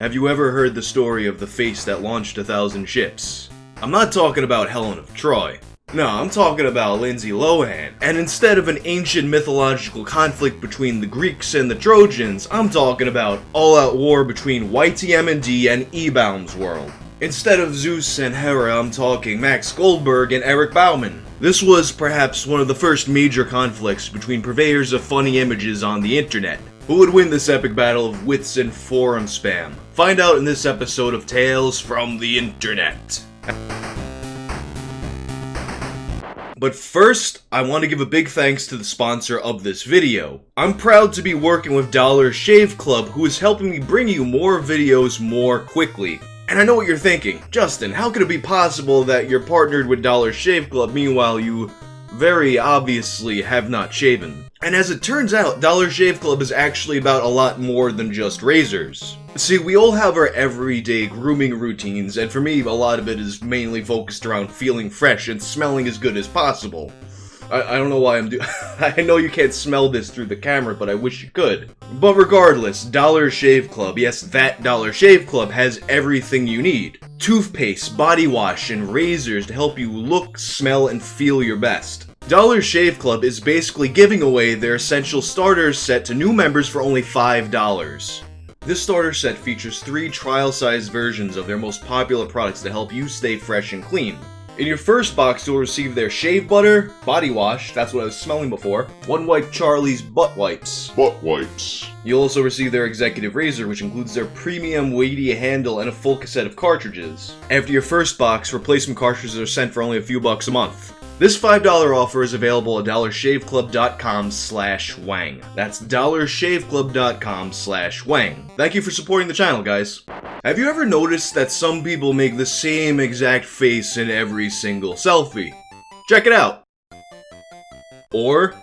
Have you ever heard the story of the face that launched 1,000 ships? I'm not talking about Helen of Troy. No, I'm talking about Lindsay Lohan. And instead of an ancient mythological conflict between the Greeks and the Trojans, I'm talking about all-out war between YTMND and Ebaumsworld. Instead of Zeus and Hera, I'm talking Max Goldberg and Eric Bauman. This was perhaps one of the first major conflicts between purveyors of funny images on the internet. Who would win this epic battle of wits and forum spam? Find out in this episode of Tales from the Internet. But first, I want to give a big thanks to the sponsor of this video. I'm proud to be working with Dollar Shave Club, who is helping me bring you more videos more quickly. And I know what you're thinking, Justin, how could it be possible that you're partnered with Dollar Shave Club, meanwhile you very obviously have not shaven? And as it turns out, Dollar Shave Club is actually about a lot more than just razors. See, we all have our everyday grooming routines, and for me, a lot of it is mainly focused around feeling fresh and smelling as good as possible. I don't know why I'm doing. I know you can't smell this through the camera, but I wish you could. But regardless, Dollar Shave Club, yes, that Dollar Shave Club has everything you need. Toothpaste, body wash, and razors to help you look, smell, and feel your best. Dollar Shave Club is basically giving away their essential starter set to new members for only $5. This starter set features 3 trial-sized versions of their most popular products to help you stay fresh and clean. In your first box, you'll receive their shave butter, body wash, that's what I was smelling before, One Wipe Charlie's butt wipes. You'll also receive their executive razor, which includes their premium weighty handle and a full cassette of cartridges. After your first box, replacement cartridges are sent for only a few bucks a month. This $5 offer is available at dollarshaveclub.com/Whang. That's dollarshaveclub.com/Whang. Thank you for supporting the channel, guys. Have you ever noticed that some people make the same exact face in every single selfie? Check it out. Or,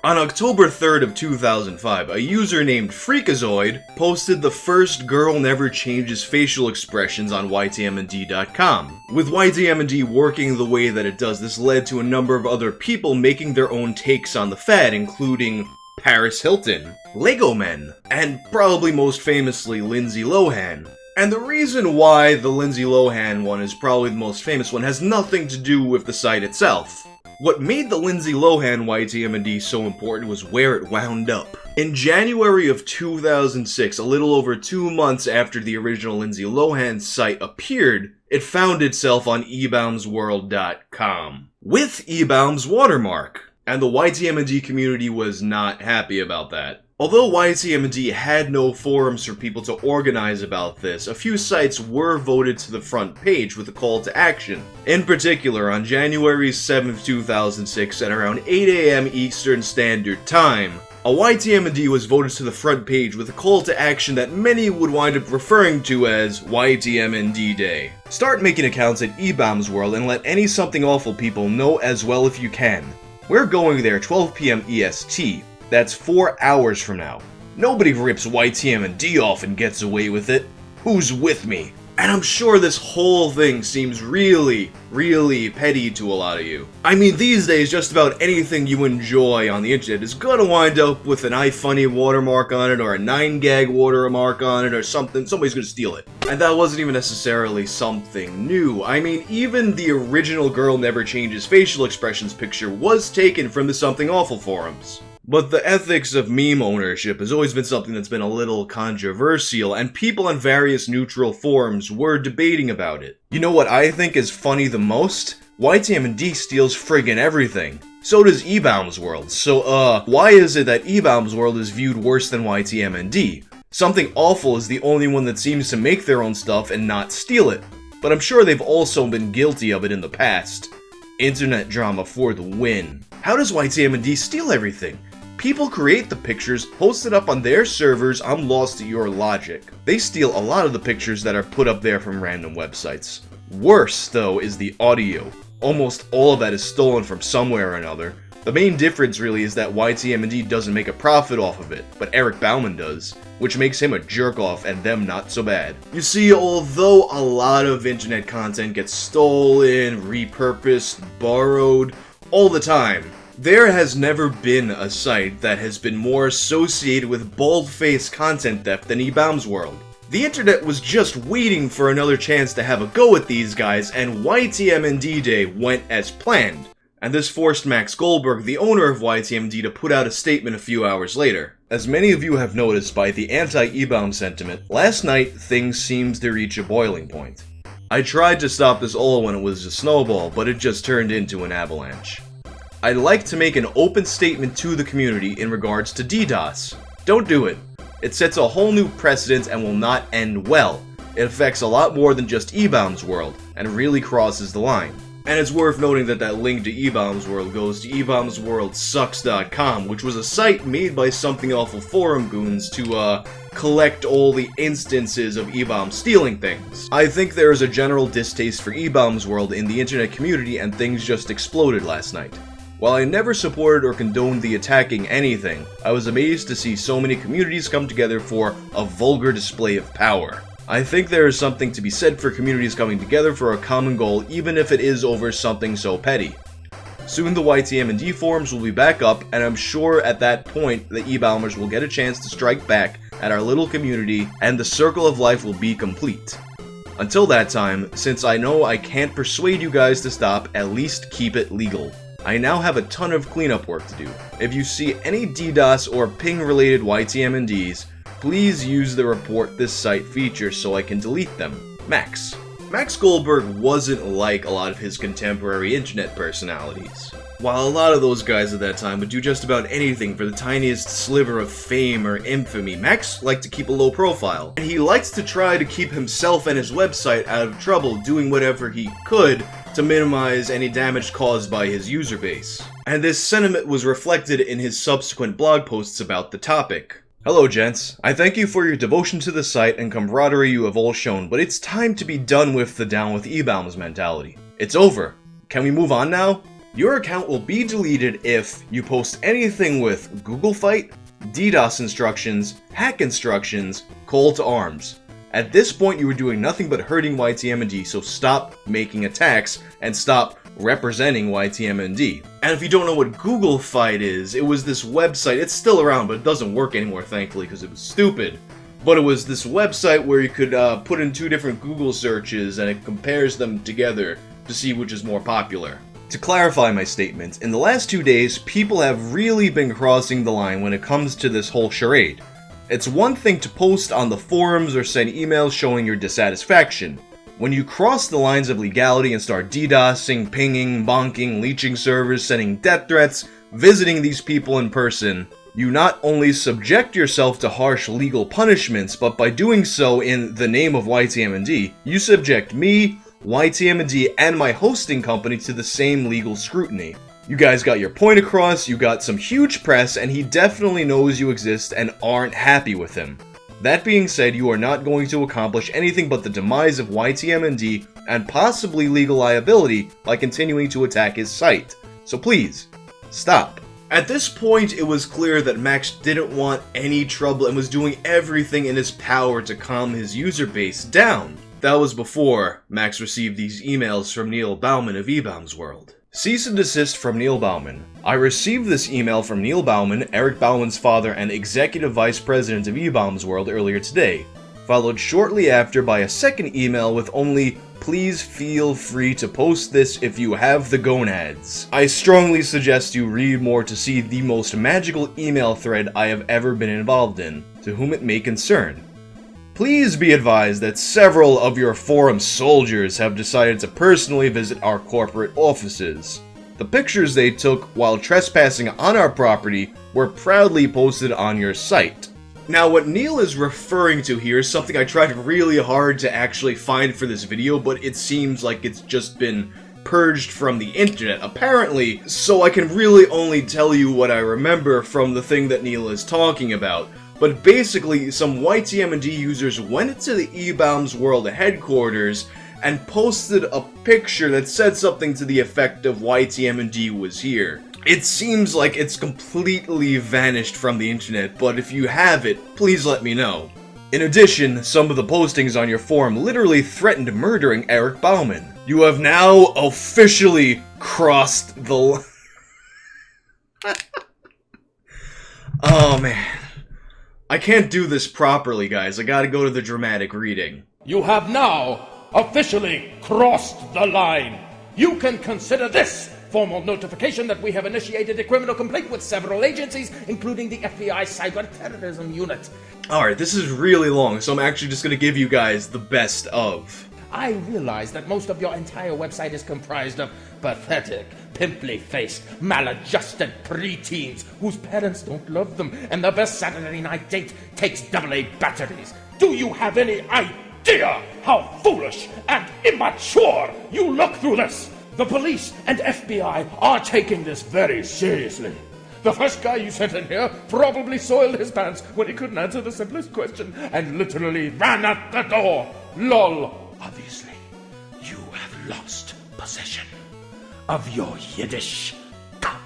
on October 3rd of 2005, a user named Freakazoid posted the first girl never changes facial expressions on YTMND.com. With YTMND working the way that it does, this led to a number of other people making their own takes on the fad, including Paris Hilton, Lego Men, and probably most famously Lindsay Lohan. And the reason why the Lindsay Lohan one is probably the most famous one has nothing to do with the site itself. What made the Lindsay Lohan YTMND so important was where it wound up. In January of 2006, a little over 2 months after the original Lindsay Lohan site appeared, it found itself on Ebaumsworld.com with Ebaum's watermark. And the YTMND community was not happy about that. Although YTMND had no forums for people to organize about this, a few sites were voted to the front page with a call to action. In particular, on January 7th, 2006, at around 8 AM Eastern Standard Time, a YTMND was voted to the front page with a call to action that many would wind up referring to as YTMND Day. Start making accounts at Ebaumsworld and let any something awful people know as well if you can. We're going there 12 PM EST. That's 4 hours from now. Nobody rips YTMND off and gets away with it. Who's with me? And I'm sure this whole thing seems really petty to a lot of you. I mean, these days, just about anything you enjoy on the internet is gonna wind up with an iFunny watermark on it, or a 9gag watermark on it, or something. Somebody's gonna steal it. And that wasn't even necessarily something new. I mean, even the original Girl Never Changes facial expressions picture was taken from the Something Awful forums. But the ethics of meme ownership has always been something that's been a little controversial, and people on various neutral forums were debating about it. You know what I think is funny the most? YTMND steals friggin' everything. So does Ebaumsworld. So, why is it that Ebaumsworld is viewed worse than YTMND? Something Awful is the only one that seems to make their own stuff and not steal it. But I'm sure they've also been guilty of it in the past. Internet drama for the win. How does YTMND steal everything? People create the pictures, post it up on their servers. I'm lost at your logic. They steal a lot of the pictures that are put up there from random websites. Worse, though, is the audio. Almost all of that is stolen from somewhere or another. The main difference really is that YTMND doesn't make a profit off of it, but Eric Bauman does, which makes him a jerk-off and them not so bad. You see, although a lot of internet content gets stolen, repurposed, borrowed, all the time, there has never been a site that has been more associated with bald-faced content theft than Ebaumsworld. The internet was just waiting for another chance to have a go at these guys, and YTMND Day went as planned. And this forced Max Goldberg, the owner of YTMND, to put out a statement a few hours later. As many of you have noticed by the anti-Ebaum sentiment, last night things seemed to reach a boiling point. I tried to stop this all when it was a snowball, but it just turned into an avalanche. I'd like to make an open statement to the community in regards to DDoS. Don't do it. It sets a whole new precedent and will not end well. It affects a lot more than just Ebaumsworld, and really crosses the line. And it's worth noting that that link to Ebaumsworld goes to ebaumsworldsucks.com, which was a site made by Something Awful forum goons to, collect all the instances of Ebaum stealing things. I think there is a general distaste for Ebaumsworld in the internet community, and things just exploded last night. While I never supported or condoned the attacking anything, I was amazed to see so many communities come together for a vulgar display of power. I think there is something to be said for communities coming together for a common goal, even if it is over something so petty. Soon the YTMND forums will be back up, and I'm sure at that point the Ebaumers will get a chance to strike back at our little community, and the circle of life will be complete. Until that time, since I know I can't persuade you guys to stop, at least keep it legal. I now have a ton of cleanup work to do. If you see any DDoS or ping-related YTMNDs, please use the report this site feature so I can delete them. Max. Max Goldberg wasn't like a lot of his contemporary internet personalities. While a lot of those guys at that time would do just about anything for the tiniest sliver of fame or infamy, Max liked to keep a low profile. And he liked to try to keep himself and his website out of trouble, doing whatever he could to minimize any damage caused by his user base. And this sentiment was reflected in his subsequent blog posts about the topic. Hello gents, I thank you for your devotion to the site and camaraderie you have all shown, but it's time to be done with the down with Ebaum's mentality. It's over. Can we move on now? Your account will be deleted if you post anything with Google Fight, DDoS instructions, hack instructions, call to arms. At this point you are doing nothing but hurting YTMND, so stop making attacks and stop representing YTMND. And if you don't know what Google Fight is, it was this website. It's still around, but it doesn't work anymore, thankfully, because it was stupid. But it was this website where you could put in two different Google searches, and it compares them together to see which is more popular. To clarify my statement, in the last 2 days, people have really been crossing the line when it comes to this whole charade. It's one thing to post on the forums or send emails showing your dissatisfaction. When you cross the lines of legality and start DDoSing, pinging, bonking, leeching servers, sending death threats, visiting these people in person, you not only subject yourself to harsh legal punishments, but by doing so in the name of YTMND, you subject me, YTMND, and my hosting company to the same legal scrutiny. You guys got your point across, you got some huge press, and he definitely knows you exist and aren't happy with him. That being said, you are not going to accomplish anything but the demise of YTMND and possibly legal liability by continuing to attack his site. So please, stop. At this point, it was clear that Max didn't want any trouble and was doing everything in his power to calm his user base down. That was before Max received these emails from Neil Bauman of Ebaumsworld. Cease and desist from Neil Bauman. I received this email from Neil Bauman, Eric Bauman's father and executive vice president of Ebaumsworld, earlier today, followed shortly after by a second email with only, "Please feel free to post this if you have the gonads." I strongly suggest you read more to see the most magical email thread I have ever been involved in, to whom it may concern. Please be advised that several of your forum soldiers have decided to personally visit our corporate offices. The pictures they took while trespassing on our property were proudly posted on your site. Now, what Neil is referring to here is something I tried really hard to actually find for this video, but it seems like it's just been purged from the internet, apparently, so I can really only tell you what I remember from the thing that Neil is talking about. But basically, some YTMND users went to the Ebaumsworld headquarters and posted a picture that said something to the effect of YTMND was here. It seems like it's completely vanished from the internet, but if you have it, please let me know. In addition, some of the postings on your forum literally threatened murdering Eric Bauman. You have now officially crossed the Oh man. I can't do this properly, guys. I gotta go to the dramatic reading. You have now officially crossed the line. You can consider this formal notification that we have initiated a criminal complaint with several agencies, including the FBI Cyber Terrorism Unit. Alright, this is really long, so I'm actually just gonna give you guys the best of. I realize that most of your entire website is comprised of pathetic, pimply-faced, maladjusted preteens whose parents don't love them, and their best Saturday night date takes AA batteries. Do you have any idea how foolish and immature you look through this? The police and FBI are taking this very seriously. The first guy you sent in here probably soiled his pants when he couldn't answer the simplest question and literally ran out the door. LOL. Obviously, you have lost possession of your Yiddish cup.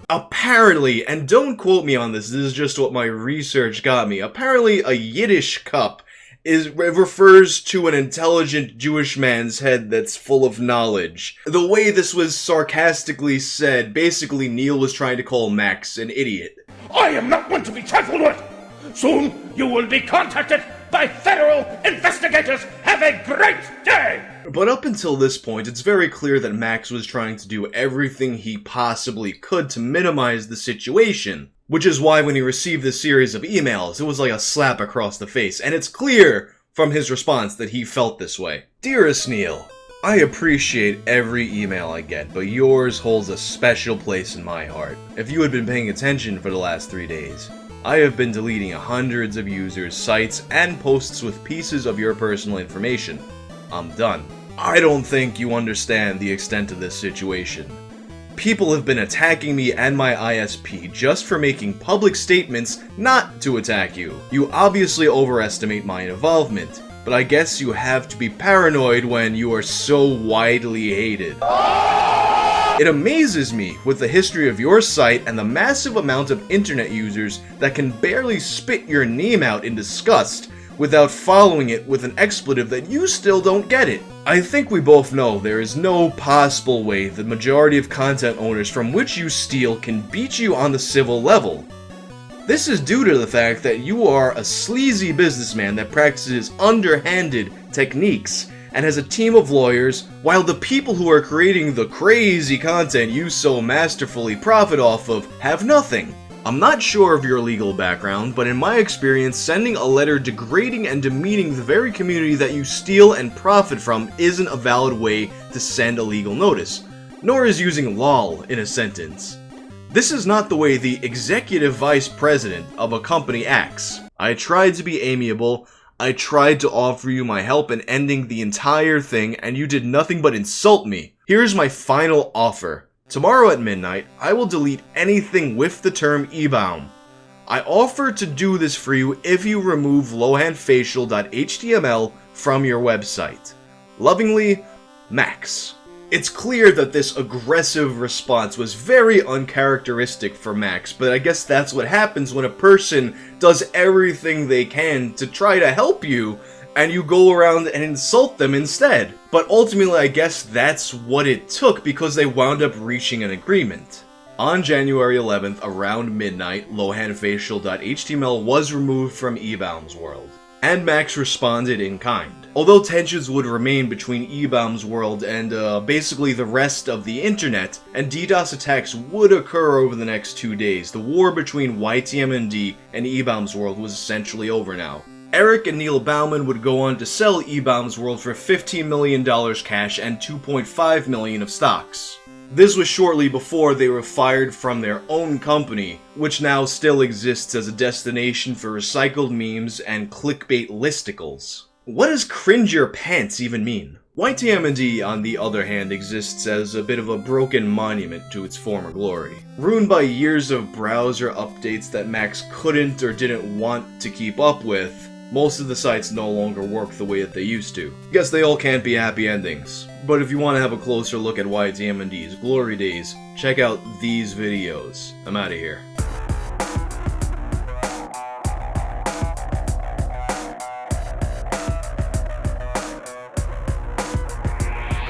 Apparently, and don't quote me on this is just what my research got me, apparently a Yiddish cup refers to an intelligent Jewish man's head that's full of knowledge. The way this was sarcastically said, basically Neil was trying to call Max an idiot. I am not one to be trifled with! Soon you will be contacted by federal investigators. Have a great day! But up until this point, it's very clear that Max was trying to do everything he possibly could to minimize the situation. Which is why when he received this series of emails, it was like a slap across the face, and it's clear from his response that he felt this way. Dearest Neil, I appreciate every email I get, but yours holds a special place in my heart. If you had been paying attention for the last 3 days, I have been deleting hundreds of users, sites, and posts with pieces of your personal information. I'm done. I don't think you understand the extent of this situation. People have been attacking me and my ISP just for making public statements not to attack you. You obviously overestimate my involvement, but I guess you have to be paranoid when you are so widely hated. It amazes me with the history of your site and the massive amount of internet users that can barely spit your name out in disgust without following it with an expletive that you still don't get it. I think we both know there is no possible way the majority of content owners from which you steal can beat you on the civil level. This is due to the fact that you are a sleazy businessman that practices underhanded techniques and has a team of lawyers, while the people who are creating the crazy content you so masterfully profit off of have nothing. I'm not sure of your legal background, but in my experience, sending a letter degrading and demeaning the very community that you steal and profit from isn't a valid way to send a legal notice, nor is using lol in a sentence. This is not the way the executive vice president of a company acts. I tried to be amiable, I tried to offer you my help in ending the entire thing, and you did nothing but insult me. Here's my final offer. Tomorrow at midnight, I will delete anything with the term Ebaum. I offer to do this for you if you remove lohanfacial.html from your website. Lovingly, Max. It's clear that this aggressive response was very uncharacteristic for Max, but I guess that's what happens when a person does everything they can to try to help you, and you go around and insult them instead. But ultimately, I guess that's what it took because they wound up reaching an agreement. On January 11th, around midnight, lohanfacial.html was removed from Ebaumsworld, and Max responded in kind. Although tensions would remain between Ebaumsworld and basically the rest of the internet, and DDoS attacks would occur over the next 2 days, the war between YTMND and Ebaumsworld was essentially over now. Eric and Neil Bauman would go on to sell Ebaumsworld for $15 million cash and $2.5 million of stocks. This was shortly before they were fired from their own company, which now still exists as a destination for recycled memes and clickbait listicles. What does cringe your pants even mean? YTMND, on the other hand, exists as a bit of a broken monument to its former glory. Ruined by years of browser updates that Max couldn't or didn't want to keep up with, most of the sites no longer work the way that they used to. Guess they all can't be happy endings. But if you want to have a closer look at YTMND's glory days, check out these videos. I'm out of here.